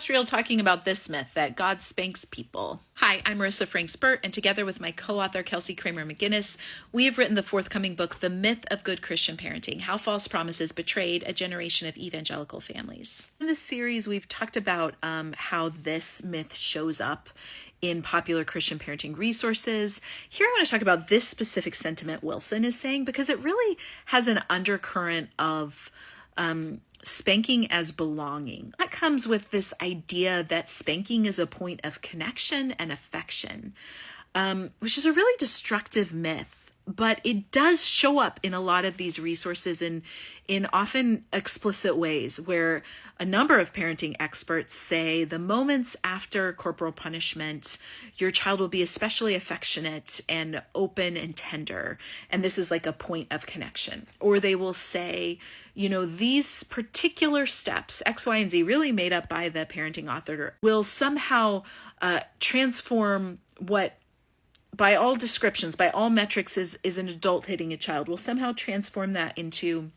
Real talking about this myth that God spanks people. Hi, I'm Marissa Franks-Burt, and together with my co-author Kelsey Kramer McGinnis, we have written the forthcoming book, The Myth of Good Christian Parenting: How False Promises Betrayed a Generation of Evangelical Families. In this series, we've talked about how this myth shows up in popular Christian parenting resources. Here I want to talk about this specific sentiment Wilson is saying, because it really has an undercurrent of spanking as belonging. That comes with this idea that spanking is a point of connection and affection, which is a really destructive myth. But it does show up in a lot of these resources in often explicit ways, where a number of parenting experts say the moments after corporal punishment, your child will be especially affectionate and open and tender. And this is like a point of connection. Or they will say, you know, these particular steps, X, Y, and Z, really made up by the parenting author, will somehow transform what, by all descriptions, by all metrics, is an adult hitting a child, will somehow transform that into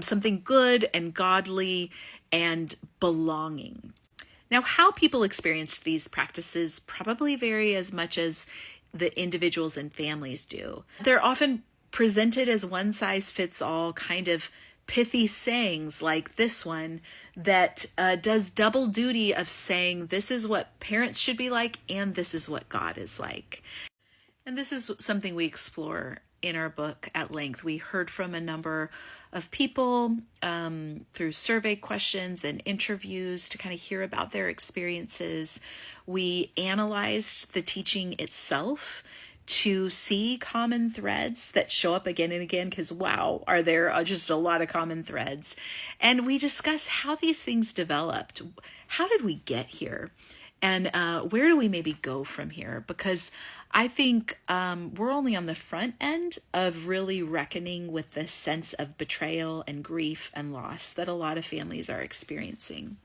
something good and godly and belonging. Now, how people experience these practices probably vary as much as the individuals and families do. They're often presented as one-size-fits-all kind of pithy sayings like this one that does double duty of saying this is what parents should be like and this is what God is like. And this is something we explore in our book at length. We heard from a number of people through survey questions and interviews to kind of hear about their experiences. We analyzed the teaching itself to see common threads that show up again and again, because wow, are there just a lot of common threads. And we discuss how these things developed. How did we get here? And where do we maybe go from here? Because I think we're only on the front end of really reckoning with the sense of betrayal and grief and loss that a lot of families are experiencing.